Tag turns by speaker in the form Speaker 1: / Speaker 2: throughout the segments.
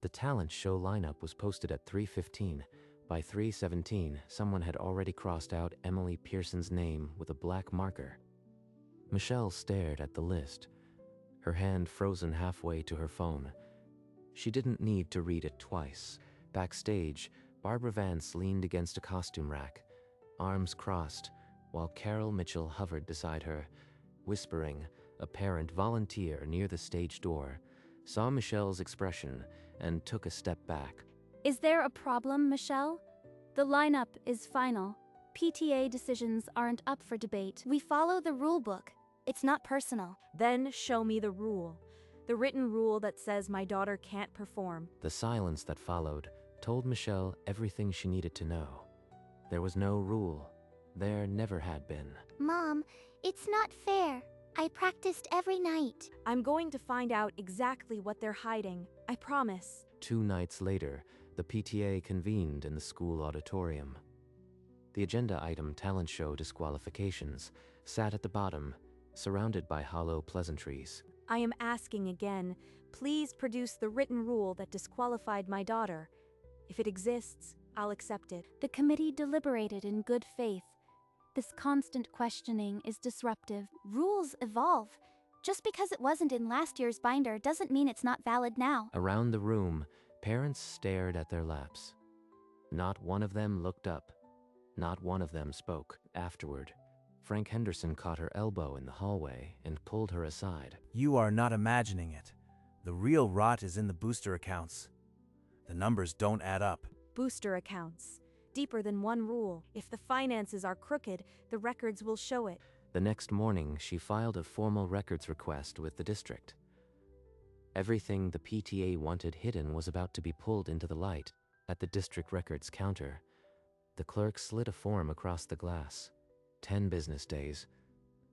Speaker 1: The talent show lineup was posted at 3:15. By 3:17, someone had already crossed out Emily Pearson's name with a black marker. Michelle stared at the list, her hand frozen halfway to her phone. She didn't need to read it twice. Backstage, Barbara Vance leaned against a costume rack, arms crossed, while Carol Mitchell hovered beside her, whispering. A parent volunteer near the stage door saw Michelle's expression and took a step back.
Speaker 2: Is there a problem, Michelle? The lineup is final. PTA decisions aren't up for debate. We follow the rule book. It's not personal.
Speaker 3: Then show me the rule. The written rule that says my daughter can't perform.
Speaker 1: The silence that followed told Michelle everything she needed to know. There was no rule. There never had been.
Speaker 4: Mom, it's not fair. I practiced every night.
Speaker 3: I'm going to find out exactly what they're hiding. I promise.
Speaker 1: 2 nights later, the PTA convened in the school auditorium. The agenda item, talent show disqualifications, sat at the bottom, surrounded by hollow pleasantries.
Speaker 3: I am asking again, please produce the written rule that disqualified my daughter. If it exists, I'll accept it.
Speaker 2: The committee deliberated in good faith. This constant questioning is disruptive.
Speaker 4: Rules evolve. Just because it wasn't in last year's binder doesn't mean it's not valid now.
Speaker 1: Around the room, parents stared at their laps. Not one of them looked up. Not one of them spoke. Afterward, Frank Henderson caught her elbow in the hallway and pulled her aside.
Speaker 5: You are not imagining it. The real rot is in the booster accounts. The numbers don't add up.
Speaker 3: Booster accounts. Deeper than one rule. If the finances are crooked, the records will show it.
Speaker 1: The next morning, she filed a formal records request with the district. Everything the PTA wanted hidden was about to be pulled into the light at the district records counter. The clerk slid a form across the glass. 10 business days.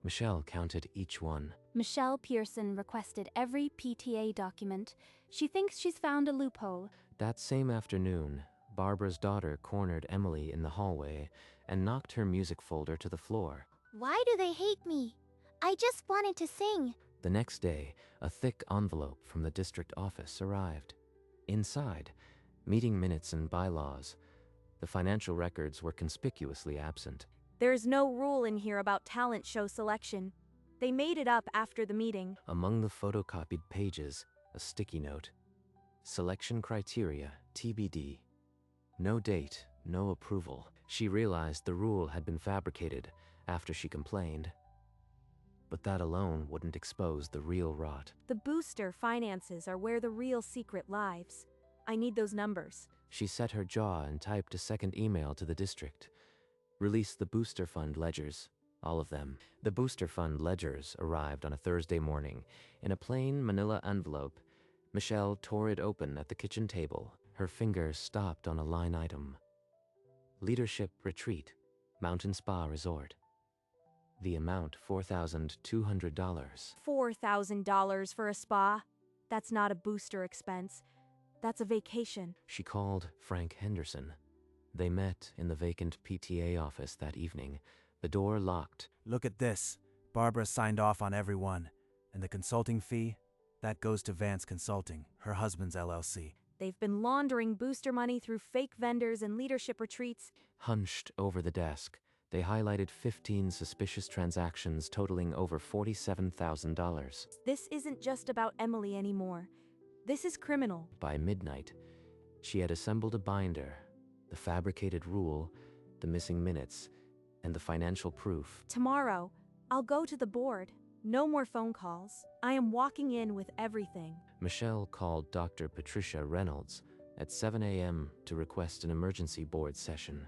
Speaker 1: Michelle counted each one.
Speaker 2: Michelle Pearson requested every PTA document. She thinks she's found a loophole.
Speaker 1: That same afternoon, Barbara's daughter cornered Emily in the hallway and knocked her music folder to the floor.
Speaker 4: Why do they hate me? I just wanted to sing.
Speaker 1: The next day, a thick envelope from the district office arrived. Inside, meeting minutes and bylaws. The financial records were conspicuously absent.
Speaker 3: There's no rule in here about talent show selection. They made it up after the meeting.
Speaker 1: Among the photocopied pages, a sticky note. Selection criteria, TBD. No date, no approval. She realized the rule had been fabricated after she complained. But that alone wouldn't expose the real rot.
Speaker 3: The booster finances are where the real secret lies. I need those numbers.
Speaker 1: She set her jaw and typed a second email to the district. Release the booster fund ledgers, all of them. The booster fund ledgers arrived on a Thursday morning. In a plain manila envelope, Michelle tore it open at the kitchen table. Her finger stopped on a line item. Leadership Retreat, Mountain Spa Resort. The amount, $4,200.
Speaker 3: $4,000 for a spa? That's not a booster expense. That's a vacation.
Speaker 1: She called Frank Henderson. They met in the vacant PTA office that evening. The door locked.
Speaker 5: Look at this. Barbara signed off on every one. And the consulting fee? That goes to Vance Consulting, her husband's LLC.
Speaker 3: They've been laundering booster money through fake vendors and leadership retreats.
Speaker 1: Hunched over the desk, they highlighted 15 suspicious transactions totaling over $47,000.
Speaker 3: This isn't just about Emily anymore. This is criminal.
Speaker 1: By midnight, she had assembled a binder, the fabricated rule, the missing minutes, and the financial proof.
Speaker 3: Tomorrow, I'll go to the board. No more phone calls. I am walking in with everything.
Speaker 1: Michelle called Dr. Patricia Reynolds at 7 a.m. to request an emergency board session.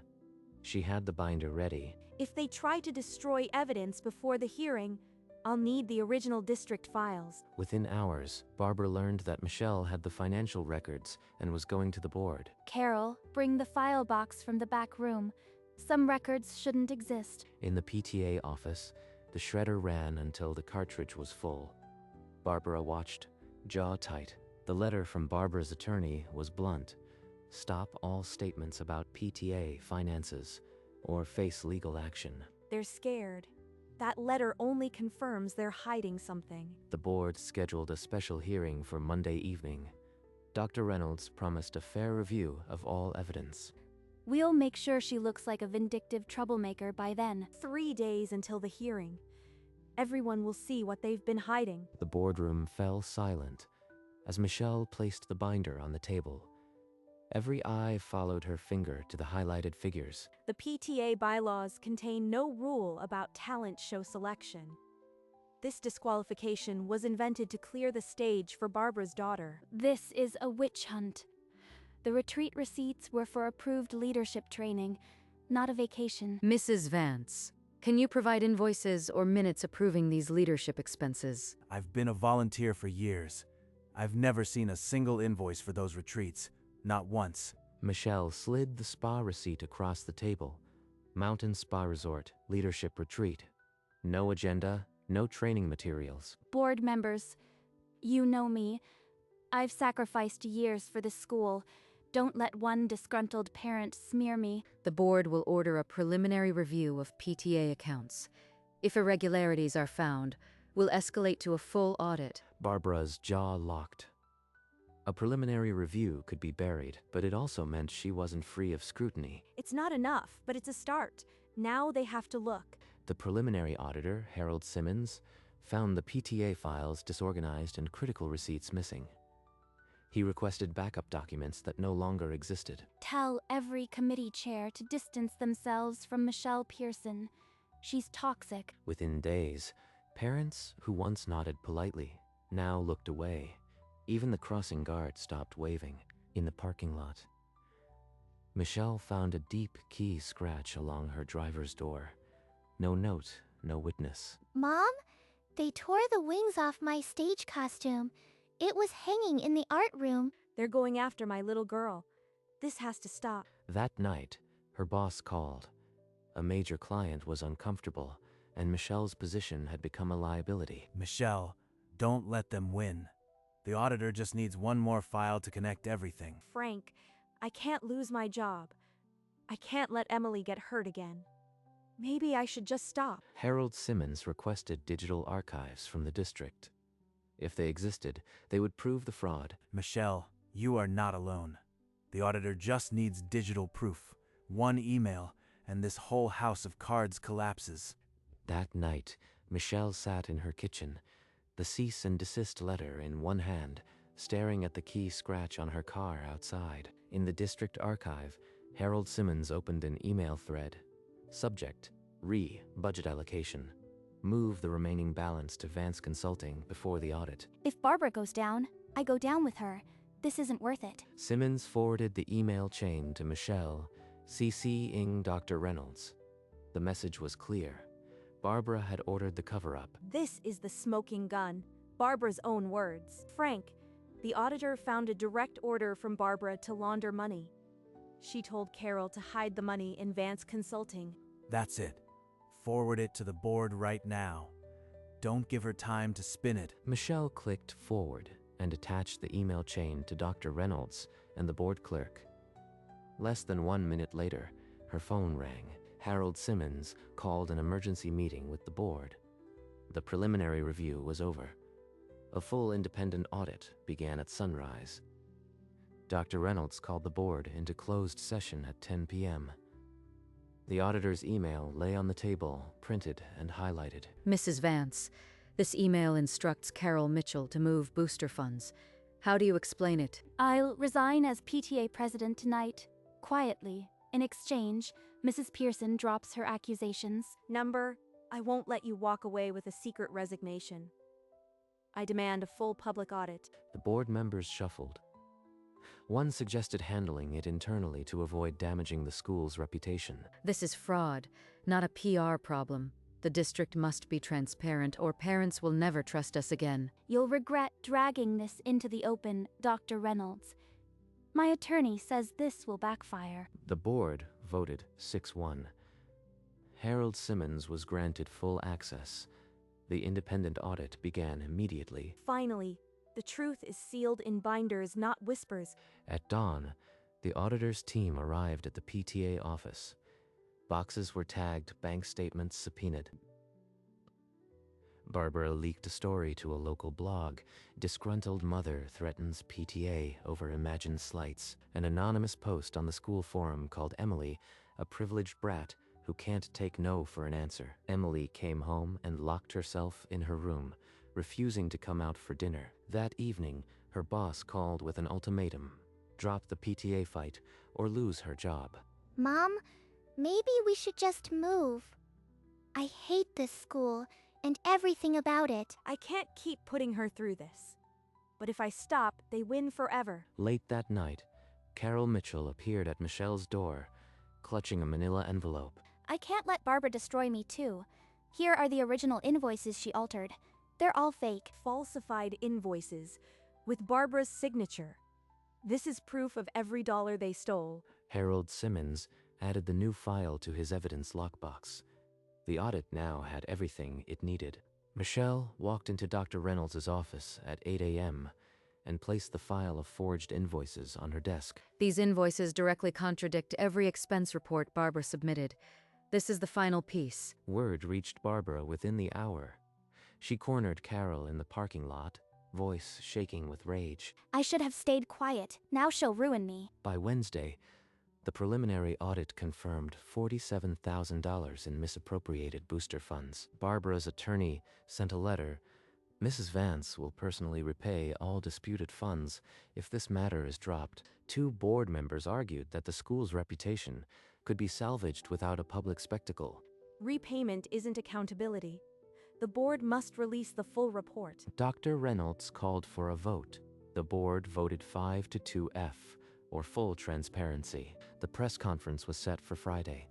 Speaker 1: She had the binder ready.
Speaker 3: If they try to destroy evidence before the hearing, I'll need the original district files.
Speaker 1: Within hours, Barbara learned that Michelle had the financial records and was going to the board.
Speaker 2: Carol, bring the file box from the back room. Some records shouldn't exist.
Speaker 1: In the PTA office, the shredder ran until the cartridge was full. Barbara watched, jaw tight. The letter from Barbara's attorney was blunt. Stop all statements about PTA finances or face legal action.
Speaker 3: They're scared. That letter only confirms they're hiding something.
Speaker 1: The board scheduled a special hearing for Monday evening. Dr. Reynolds promised a fair review of all evidence.
Speaker 2: We'll make sure she looks like a vindictive troublemaker by then.
Speaker 3: 3 days until the hearing. Everyone will see what they've been hiding.
Speaker 1: The boardroom fell silent as Michelle placed the binder on the table. Every eye followed her finger to the highlighted figures.
Speaker 3: The PTA bylaws contain no rule about talent show selection. This disqualification was invented to clear the stage for Barbara's daughter.
Speaker 2: This is a witch hunt. The retreat receipts were for approved leadership training, not a vacation.
Speaker 6: Mrs. Vance, can you provide invoices or minutes approving these leadership expenses?
Speaker 5: I've been a volunteer for years. I've never seen a single invoice for those retreats. Not once.
Speaker 1: Michelle slid the spa receipt across the table. Mountain Spa Resort, Leadership Retreat. No agenda, no training materials.
Speaker 2: Board members, you know me. I've sacrificed years for this school. Don't let one disgruntled parent smear me.
Speaker 6: The board will order a preliminary review of PTA accounts. If irregularities are found, we'll escalate to a full audit.
Speaker 1: Barbara's jaw locked. A preliminary review could be buried, but it also meant she wasn't free of scrutiny.
Speaker 3: It's not enough, but it's a start. Now they have to look.
Speaker 1: The preliminary auditor, Harold Simmons, found the PTA files disorganized and critical receipts missing. He requested backup documents that no longer existed.
Speaker 2: Tell every committee chair to distance themselves from Michelle Pearson. She's toxic.
Speaker 1: Within days, parents who once nodded politely now looked away. Even the crossing guard stopped waving in the parking lot. Michelle found a deep key scratch along her driver's door. No note, no witness.
Speaker 4: Mom, they tore the wings off my stage costume. It was hanging in the art room.
Speaker 3: They're going after my little girl. This has to stop.
Speaker 1: That night, her boss called. A major client was uncomfortable, and Michelle's position had become a liability.
Speaker 5: Michelle, don't let them win. The auditor just needs one more file to connect everything.
Speaker 3: Frank, I can't lose my job. I can't let Emily get hurt again. Maybe I should just stop.
Speaker 1: Harold Simmons requested digital archives from the district. If they existed, they would prove the fraud.
Speaker 5: Michelle, you are not alone. The auditor just needs digital proof. One email, and this whole house of cards collapses.
Speaker 1: That night, Michelle sat in her kitchen, the cease and desist letter in one hand, staring at the key scratch on her car outside. In the district archive, Harold Simmons opened an email thread. Subject: budget allocation. Move the remaining balance to Vance Consulting before the audit.
Speaker 2: If Barbara goes down, I go down with her. This isn't worth it.
Speaker 1: Simmons forwarded the email chain to Michelle, CCing Dr. Reynolds. The message was clear. Barbara had ordered the cover-up.
Speaker 3: This is the smoking gun. Barbara's own words. Frank, the auditor found a direct order from Barbara to launder money. She told Carol to hide the money in Vance Consulting.
Speaker 5: That's it. Forward it to the board right now. Don't give her time to spin it.
Speaker 1: Michelle clicked forward and attached the email chain to Dr. Reynolds and the board clerk. Less than 1 minute later, her phone rang. Harold Simmons called an emergency meeting with the board. The preliminary review was over. A full independent audit began at sunrise. Dr. Reynolds called the board into closed session at 10 p.m. The auditor's email lay on the table, printed and highlighted.
Speaker 6: Mrs. Vance, this email instructs Carol Mitchell to move booster funds. How do you explain it?
Speaker 2: I'll resign as PTA president tonight, quietly. In exchange, Mrs. Pearson drops her accusations.
Speaker 3: Number, I won't let you walk away with a secret resignation. I demand a full public audit.
Speaker 1: The board members shuffled. One suggested handling it internally to avoid damaging the school's reputation.
Speaker 6: This is fraud, not a PR problem. The district must be transparent or parents will never trust us again.
Speaker 2: You'll regret dragging this into the open, Dr. Reynolds. My attorney says this will backfire.
Speaker 1: The board voted 6-1. Harold Simmons was granted full access. The independent audit began immediately.
Speaker 3: Finally, the truth is sealed in binders, not whispers.
Speaker 1: At dawn, the auditor's team arrived at the PTA office. Boxes were tagged, bank statements subpoenaed. Barbara leaked a story to a local blog. Disgruntled mother threatens PTA over imagined slights. An anonymous post on the school forum called Emily a privileged brat who can't take no for an answer. Emily came home and locked herself in her room, refusing to come out for dinner. That evening, her boss called with an ultimatum: drop the PTA fight or lose her job.
Speaker 4: Mom, maybe we should just move. I hate this school and everything about it.
Speaker 3: I can't keep putting her through this. But if I stop, they win forever.
Speaker 1: Late that night, Carol Mitchell appeared at Michelle's door, clutching a manila envelope.
Speaker 2: I can't let Barbara destroy me too. Here are the original invoices she altered. They're all fake.
Speaker 3: Falsified invoices with Barbara's signature. This is proof of every dollar they stole.
Speaker 1: Harold Simmons added the new file to his evidence lockbox. The audit now had everything it needed. Michelle walked into Dr. Reynolds' office at 8 a.m. and placed the file of forged invoices on her desk.
Speaker 6: These invoices directly contradict every expense report Barbara submitted. This is the final piece.
Speaker 1: Word reached Barbara within the hour. She cornered Carol in the parking lot, voice shaking with rage.
Speaker 2: I should have stayed quiet. Now she'll ruin me.
Speaker 1: By Wednesday, the preliminary audit confirmed $47,000 in misappropriated booster funds. Barbara's attorney sent a letter. Mrs. Vance will personally repay all disputed funds if this matter is dropped. Two board members argued that the school's reputation could be salvaged without a public spectacle.
Speaker 3: Repayment isn't accountability. The board must release the full report.
Speaker 1: Dr. Reynolds called for a vote. The board voted 5-2F, or full transparency. The press conference was set for Friday.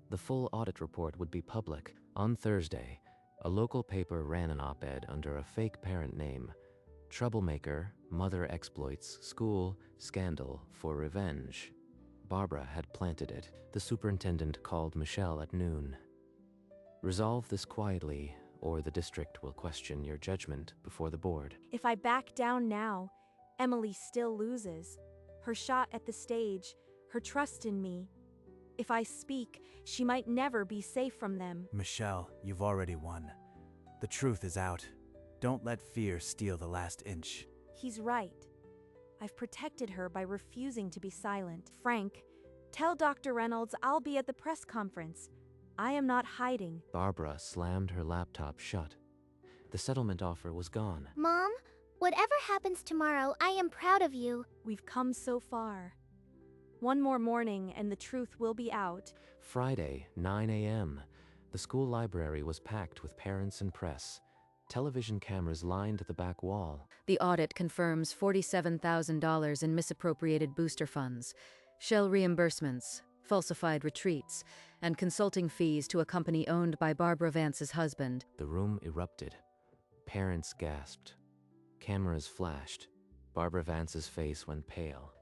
Speaker 1: The full audit report would be public. On Thursday, a local paper ran an op-ed under a fake parent name: Troublemaker, Mother Exploits, School, Scandal for Revenge. Barbara had planted it. The superintendent called Michelle at noon. Resolve this quietly, or the district will question your judgment before the board.
Speaker 3: If I back down now, Emily still loses. Her shot at the stage, her trust in me. If I speak, she might never be safe from them.
Speaker 5: Michelle, you've already won. The truth is out. Don't let fear steal the last inch.
Speaker 3: He's right. I've protected her by refusing to be silent. Frank, tell Dr. Reynolds I'll be at the press conference. I am not hiding.
Speaker 1: Barbara slammed her laptop shut. The settlement offer was gone.
Speaker 4: Mom, whatever happens tomorrow, I am proud of you.
Speaker 3: We've come so far. One more morning and the truth will be out.
Speaker 1: Friday, 9 a.m. The school library was packed with parents and press. Television cameras lined the back wall.
Speaker 6: The audit confirms $47,000 in misappropriated booster funds, shell reimbursements, falsified retreats, and consulting fees to a company owned by Barbara Vance's husband.
Speaker 1: The room erupted. Parents gasped. Cameras flashed. Barbara Vance's face went pale.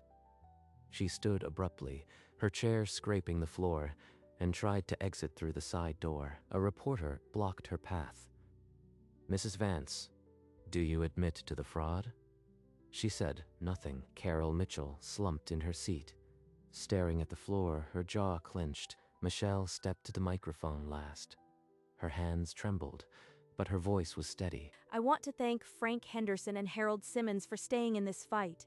Speaker 1: She stood abruptly, her chair scraping the floor, and tried to exit through the side door. A reporter blocked her path. Mrs. Vance, do you admit to the fraud? She said nothing. Carol Mitchell slumped in her seat. Staring at the floor, her jaw clenched. Michelle stepped to the microphone last. Her hands trembled, but her voice was steady.
Speaker 3: I want to thank Frank Henderson and Harold Simmons for staying in this fight.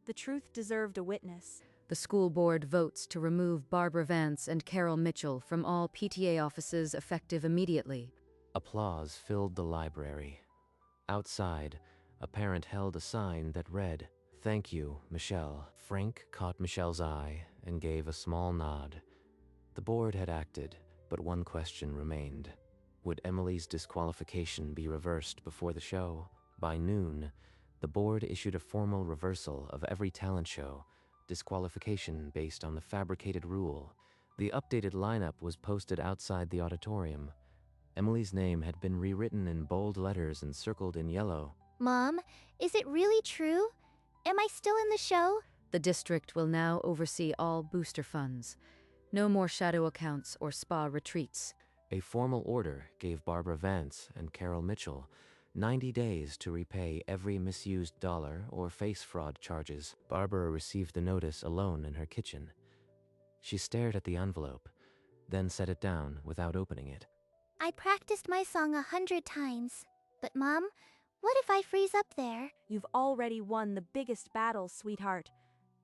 Speaker 3: The truth deserved a witness.
Speaker 6: The school board votes to remove Barbara Vance and Carol Mitchell from all PTA offices effective immediately.
Speaker 1: Applause filled the library. Outside, a parent held a sign that read, "Thank you, Michelle." Frank caught Michelle's eye and gave a small nod. The board had acted, but one question remained. Would Emily's disqualification be reversed before the show? By noon, the board issued a formal reversal of every talent show, disqualification based on the fabricated rule. The updated lineup was posted outside the auditorium. Emily's name had been rewritten in bold letters and circled in yellow.
Speaker 4: Mom, is it really true? Am I still in the show?
Speaker 6: The district will now oversee all booster funds. No more shadow accounts or spa retreats.
Speaker 1: A formal order gave Barbara Vance and Carol Mitchell 90 days to repay every misused dollar or face fraud charges. Barbara received the notice alone in her kitchen. She stared at the envelope, then set it down without opening it.
Speaker 4: I practiced my song 100 times. But Mom, what if I freeze up there?
Speaker 3: You've already won the biggest battle, sweetheart.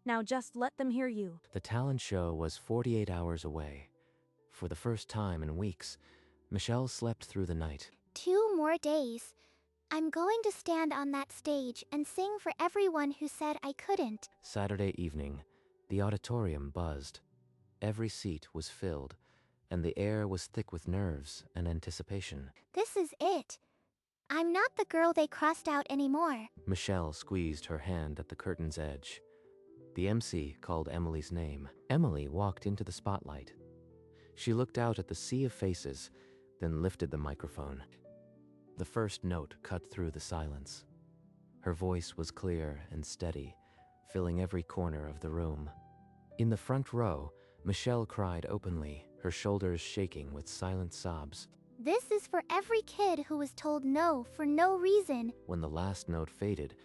Speaker 3: Now just let them hear you.
Speaker 1: The talent show was 48 hours away. For the first time in weeks, Michelle slept through the night.
Speaker 4: 2 more days. I'm going to stand on that stage and sing for everyone who said I couldn't.
Speaker 1: Saturday evening, the auditorium buzzed. Every seat was filled, and the air was thick with nerves and anticipation.
Speaker 4: This is it. I'm not the girl they crossed out anymore.
Speaker 1: Michelle squeezed her hand at the curtain's edge. The MC called Emily's name. Emily walked into the spotlight. She looked out at the sea of faces, then lifted the microphone. The first note cut through the silence. Her voice was clear and steady, filling every corner of the room. In the front row, Michelle cried openly, her shoulders shaking with silent sobs.
Speaker 4: This is for every kid who was told no for no reason.
Speaker 1: When the last note faded,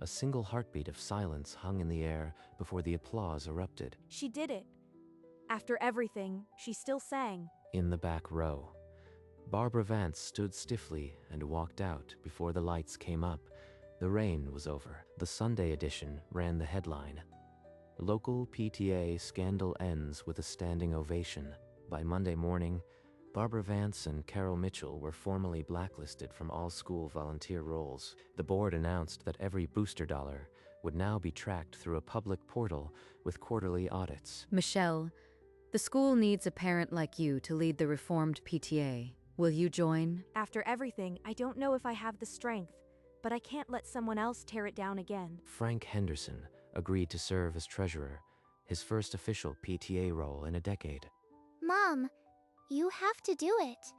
Speaker 1: a single heartbeat of silence hung in the air before the applause erupted.
Speaker 3: She did it. After everything, she still sang.
Speaker 1: In the back row, Barbara Vance stood stiffly and walked out before the lights came up. The rain was over. The Sunday edition ran the headline. Local PTA scandal ends with a standing ovation. By Monday morning, Barbara Vance and Carol Mitchell were formally blacklisted from all school volunteer roles. The board announced that every booster dollar would now be tracked through a public portal with quarterly audits.
Speaker 6: Michelle, the school needs a parent like you to lead the reformed PTA. Will you join?
Speaker 3: After everything, I don't know if I have the strength, but I can't let someone else tear it down again.
Speaker 1: Frank Henderson agreed to serve as treasurer, his first official PTA role in a decade.
Speaker 4: Mom, you have to do it.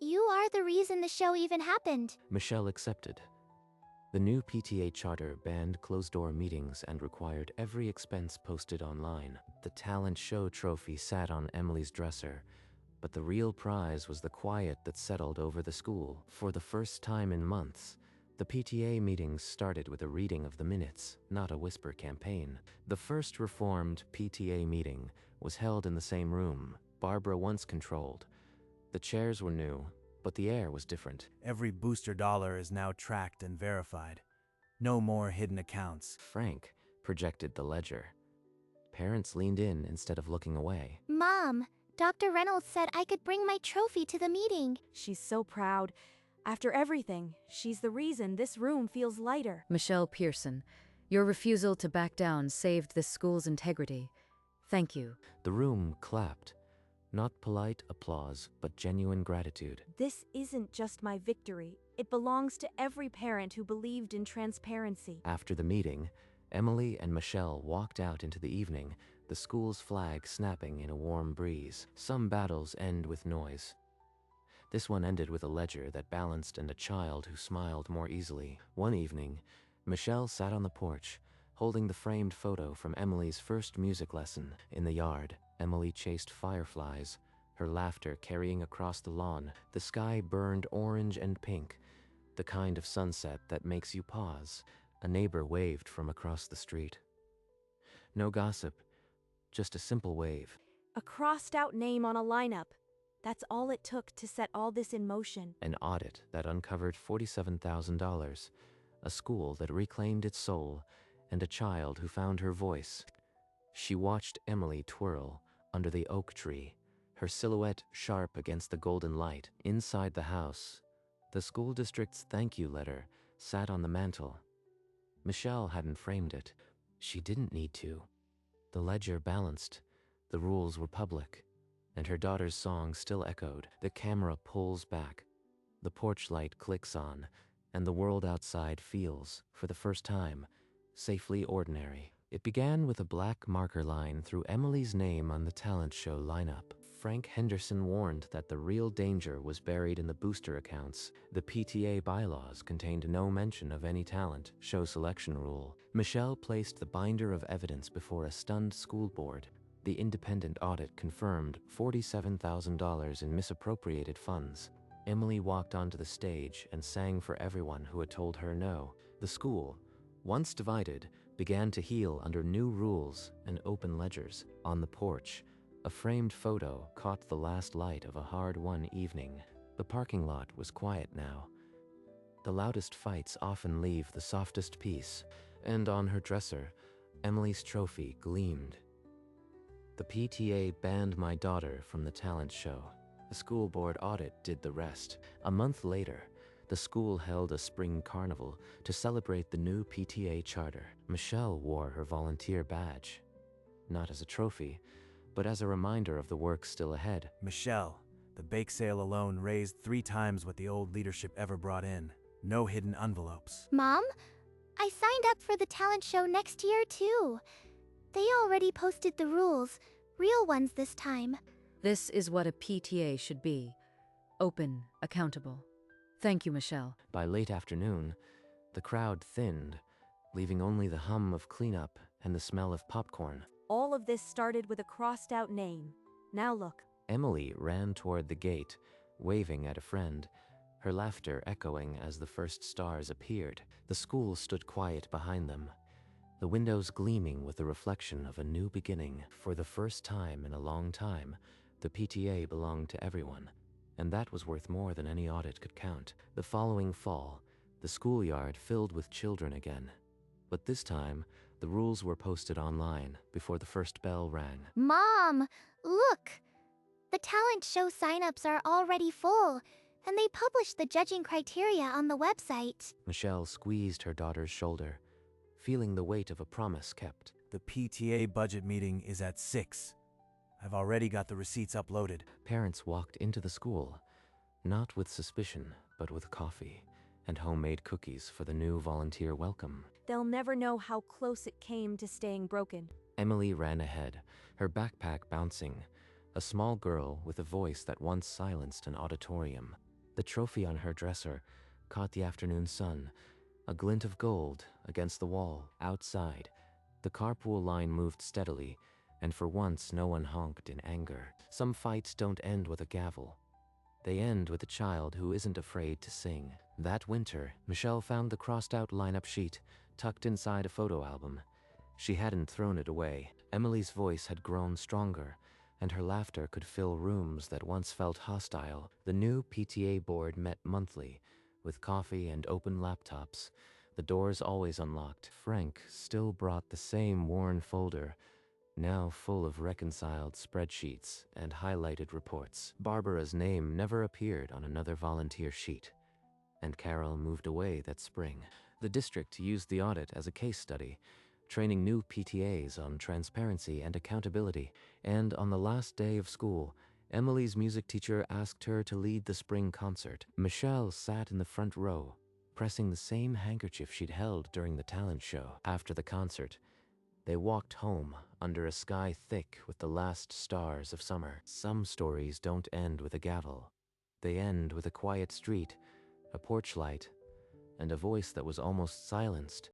Speaker 4: You are the reason the show even happened.
Speaker 1: Michelle accepted. The new PTA charter banned closed-door meetings and required every expense posted online. The talent show trophy sat on Emily's dresser, but the real prize was the quiet that settled over the school. For the first time in months, the PTA meetings started with a reading of the minutes, not a whisper campaign. The first reformed PTA meeting was held in the same room Barbara once controlled. The chairs were new, but the air was different.
Speaker 5: Every booster dollar is now tracked and verified. No more hidden accounts.
Speaker 1: Frank projected the ledger. Parents leaned in instead of looking away.
Speaker 4: Mom, Dr. Reynolds said I could bring my trophy to the meeting.
Speaker 3: She's so proud. After everything, she's the reason this room feels lighter.
Speaker 6: Michelle Pearson, your refusal to back down saved this school's integrity. Thank you.
Speaker 1: The room clapped. Not polite applause, but genuine gratitude.
Speaker 3: This isn't just my victory. It belongs to every parent who believed in transparency.
Speaker 1: After the meeting, Emily and Michelle walked out into the evening, the school's flag snapping in a warm breeze. Some battles end with noise. This one ended with a ledger that balanced and a child who smiled more easily. One evening, Michelle sat on the porch, holding the framed photo from Emily's first music lesson. In the yard, Emily chased fireflies, her laughter carrying across the lawn. The sky burned orange and pink, the kind of sunset that makes you pause. A neighbor waved from across the street. No gossip, just a simple wave.
Speaker 3: A crossed-out name on a lineup. That's all it took to set all this in motion.
Speaker 1: An audit that uncovered $47,000, a school that reclaimed its soul, and a child who found her voice. She watched Emily twirl under the oak tree, her silhouette sharp against the golden light. Inside the house, the school district's thank you letter sat on the mantel. Michelle hadn't framed it. She didn't need to. The ledger balanced, the rules were public, and her daughter's song still echoed. The camera pulls back, the porch light clicks on, and the world outside feels, for the first time, safely ordinary. It began with a black marker line through Emily's name on the talent show lineup. Frank Henderson warned that the real danger was buried in the booster accounts. The PTA bylaws contained no mention of any talent show selection rule. Michelle placed the binder of evidence before a stunned school board. The independent audit confirmed $47,000 in misappropriated funds. Emily walked onto the stage and sang for everyone who had told her no. The school, once divided, began to heal under new rules and open ledgers. On the porch, a framed photo caught the last light of a hard-won evening. The parking lot was quiet now. The loudest fights often leave the softest peace, and on her dresser, Emily's trophy gleamed. The PTA banned my daughter from the talent show. The school board audit did the rest. A month later, the school held a spring carnival to celebrate the new PTA charter. Michelle wore her volunteer badge, not as a trophy, but as a reminder of the work still ahead.
Speaker 5: Michelle, the bake sale alone raised 3 times what the old leadership ever brought in. No hidden envelopes.
Speaker 4: Mom, I signed up for the talent show next year too. They already posted the rules, real ones this time.
Speaker 6: This is what a PTA should be. Open, accountable. Thank you, Michelle.
Speaker 1: By late afternoon, the crowd thinned, leaving only the hum of cleanup and the smell of popcorn.
Speaker 3: All of this started with a crossed-out name. Now look.
Speaker 1: Emily ran toward the gate, waving at a friend, her laughter echoing as the first stars appeared. The school stood quiet behind them, the windows gleaming with the reflection of a new beginning. For the first time in a long time, the PTA belonged to everyone, and that was worth more than any audit could count. The following fall, the schoolyard filled with children again. But this time, the rules were posted online before the first bell rang.
Speaker 4: Mom, look! The talent show signups are already full, and they published the judging criteria on the website.
Speaker 1: Michelle squeezed her daughter's shoulder, feeling the weight of a promise kept.
Speaker 5: The PTA budget meeting is at 6. I've already got the receipts uploaded.
Speaker 1: Parents walked into the school, not with suspicion, but with coffee and homemade cookies for the new volunteer welcome.
Speaker 3: They'll never know how close it came to staying broken.
Speaker 1: Emily ran ahead, her backpack bouncing, a small girl with a voice that once silenced an auditorium. The trophy on her dresser caught the afternoon sun, a glint of gold against the wall. Outside, the carpool line moved steadily, and for once no one honked in anger. Some fights don't end with a gavel. They end with a child who isn't afraid to sing. That winter, Michelle found the crossed-out lineup sheet tucked inside a photo album. She hadn't thrown it away. Emily's voice had grown stronger, and her laughter could fill rooms that once felt hostile. The new PTA board met monthly, with coffee and open laptops, the doors always unlocked. Frank still brought the same worn folder, now full of reconciled spreadsheets and highlighted reports. Barbara's name never appeared on another volunteer sheet, and Carol moved away that spring. The district used the audit as a case study, training new PTAs on transparency and accountability. And on the last day of school, Emily's music teacher asked her to lead the spring concert. Michelle sat in the front row, pressing the same handkerchief she'd held during the talent show. After the concert, they walked home under a sky thick with the last stars of summer. Some stories don't end with a gavel. They end with a quiet street, a porch light, and a voice that was almost silenced.